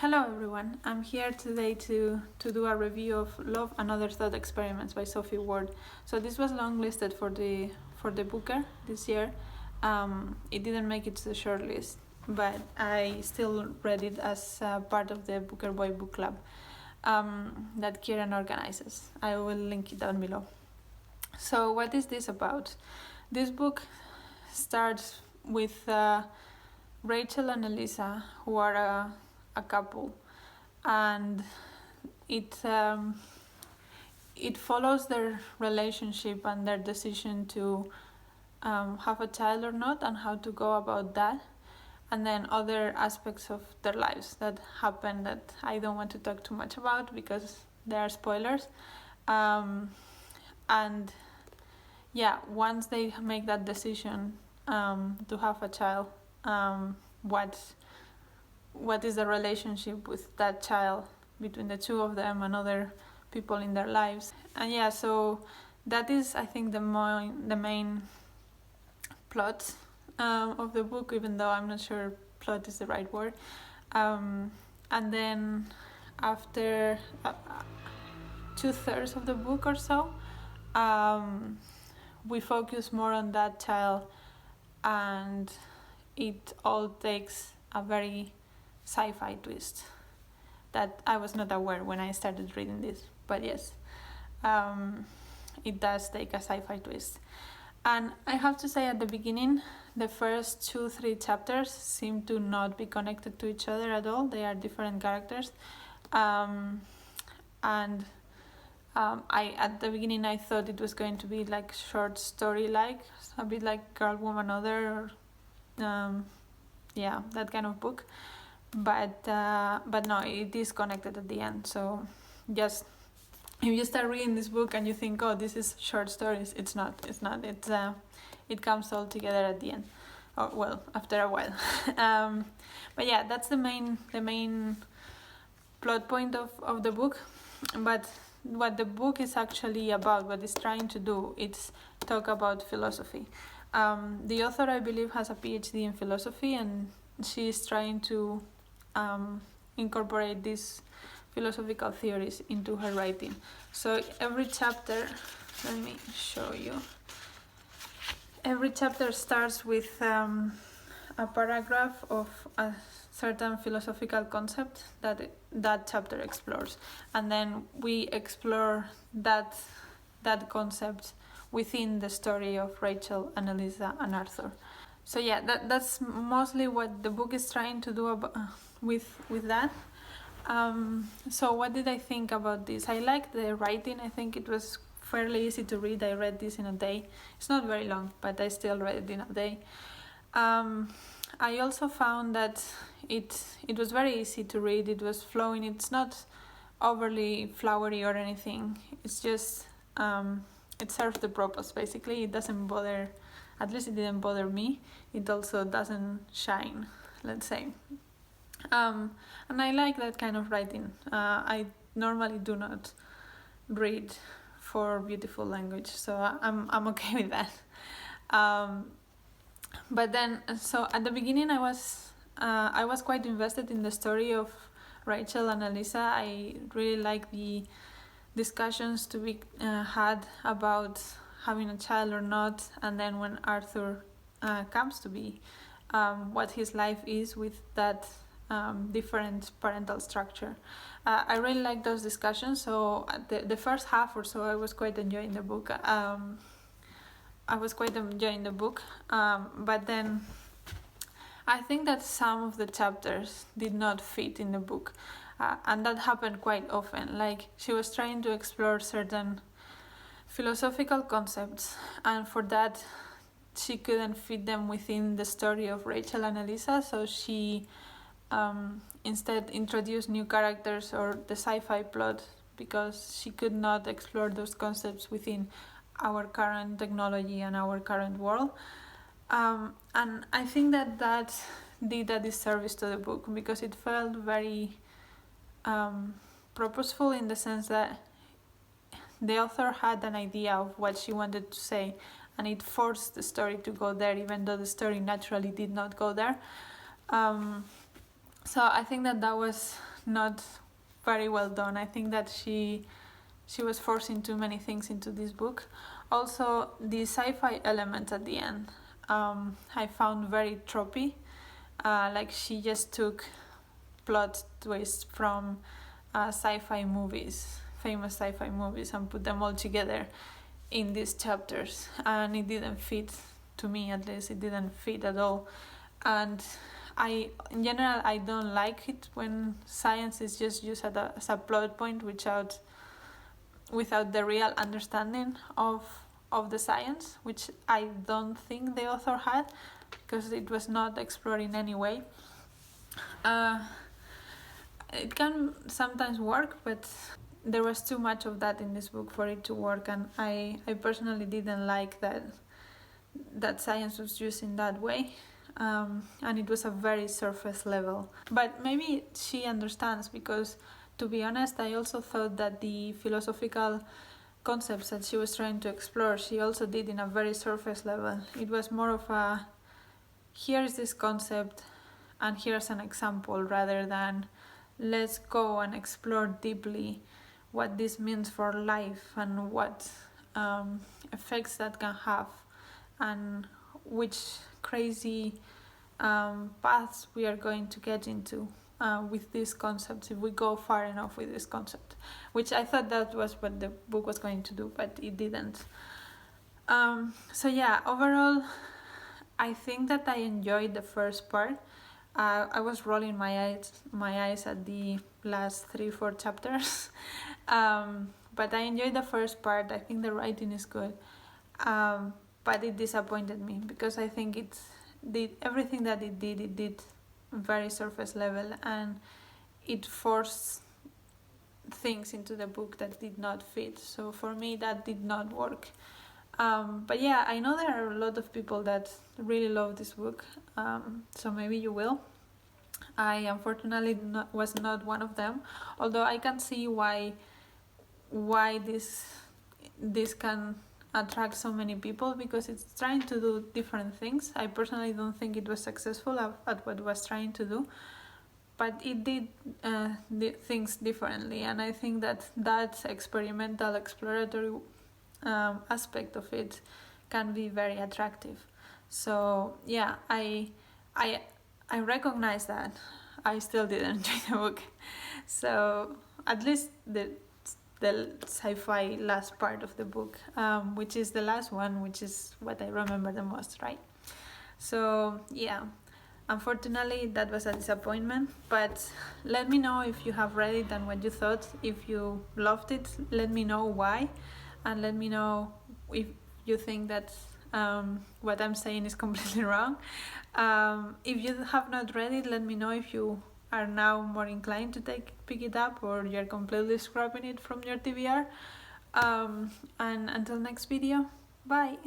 Hello everyone, I'm here today to do a review of Love and Other Thought Experiments by Sophie Ward. So this was longlisted for the Booker this year. It didn't make it to the shortlist, but I still read it as part of the Booker Boy Book Club that Kieran organizes. I will link it down below. So what is this about? This book starts with Rachel and Elisa, who are a couple, and it follows their relationship and their decision to have a child or not, and how to go about that, and then other aspects of their lives that happen that I don't want to talk too much about because there are spoilers. And yeah, once they make that decision to have a child, what is the relationship with that child between the two of them and other people in their lives. And yeah, so that is, I think, the main plot of the book, even though I'm not sure plot is the right word. And then after 2/3 of the book or so, we focus more on that child, and it all takes a very sci-fi twist that I was not aware when I started reading this, but yes, it does take a sci-fi twist. And I have to say, at the beginning, the first 2-3 chapters seem to not be connected to each other at all. They are different characters, and I at the beginning I thought it was going to be like short story, like a bit like Girl, Woman, Other, or yeah, that kind of book. But no, it is connected at the end. So just, if you start reading this book and you think, oh, this is short stories, it's not. It comes all together at the end, or well, after a while. But yeah, that's the main plot point of the book. But what the book is actually about, what it's trying to do, it's talk about philosophy. The author, I believe, has a PhD in philosophy, and she is trying to incorporate these philosophical theories into her writing. So every chapter, let me show you. Every chapter starts with a paragraph of a certain philosophical concept that chapter explores, and then we explore that concept within the story of Rachel and Elisa and Arthur. So yeah, that's mostly what the book is trying to do with that. So what did I think about this? I liked the writing. I think it was fairly easy to read. I read this in a day. It's not very long, but I still read it in a day. I also found that it was very easy to read. It was flowing. It's not overly flowery or anything. It's just it serves the purpose, basically. It doesn't bother, at least it didn't bother me. It also doesn't shine, let's say. And I like that kind of writing. I normally do not read for beautiful language, so I'm okay with that. But then, so at the beginning, I was quite invested in the story of Rachel and Elisa. I really like the discussions to be had about having a child or not, and then when Arthur comes to be, what his life is with that different parental structure. I really like those discussions. So the first half or so, I was quite enjoying the book. But then I think that some of the chapters did not fit in the book, and that happened quite often. Like, she was trying to explore certain philosophical concepts, and for that she couldn't fit them within the story of Rachel and Elisa, so she instead introduced new characters or the sci-fi plot, because she could not explore those concepts within our current technology and our current world. And I think that did a disservice to the book, because it felt very purposeful, in the sense that the author had an idea of what she wanted to say, and it forced the story to go there, even though the story naturally did not go there. So I think that not very well done. I think that she was forcing too many things into this book. Also, the sci-fi element at the end, I found very tropey. Like she just took plot twists from sci-fi movies, famous sci-fi movies, and put them all together in these chapters, and it didn't fit, to me at least. It didn't fit at all. And in general, I don't like it when science is just used as a plot point without the real understanding of the science, which I don't think the author had, because it was not explored in any way. It can sometimes work, but there was too much of that in this book for it to work, and I personally didn't like that science was used in that way. And it was a very surface level. But maybe she understands, because to be honest, I also thought that the philosophical concepts that she was trying to explore, she also did in a very surface level. It was more of a, here's this concept and here's an example, rather than let's go and explore deeply what this means for life and what effects that can have, and which crazy paths we are going to get into with these concepts if we go far enough with this concept, which I thought that was what the book was going to do, but it didn't. So yeah, overall, I think that I enjoyed the first part. I was rolling my eyes at the last 3-4 chapters, but I enjoyed the first part. I think the writing is good, but it disappointed me, because I think it did everything that it did very surface level, and it forced things into the book that did not fit. So for me, that did not work. But yeah, I know there are a lot of people that really love this book, so maybe you will. I unfortunately was not one of them, although I can see why this can attract so many people, because it's trying to do different things. I personally don't think it was successful at what it was trying to do, but it did things differently, and I think that experimental, exploratory aspect of it can be very attractive. So yeah, I recognize that. I still didn't enjoy the book, so at least the sci-fi last part of the book, which is the last one, which is what I remember the most, right? So yeah, unfortunately that was a disappointment, but let me know if you have read it and what you thought. If you loved it, let me know why, and let me know if you think that what I'm saying is completely wrong. If you have not read it, let me know if you are now more inclined to pick it up, or you're completely scrapping it from your TBR. And until next video, bye!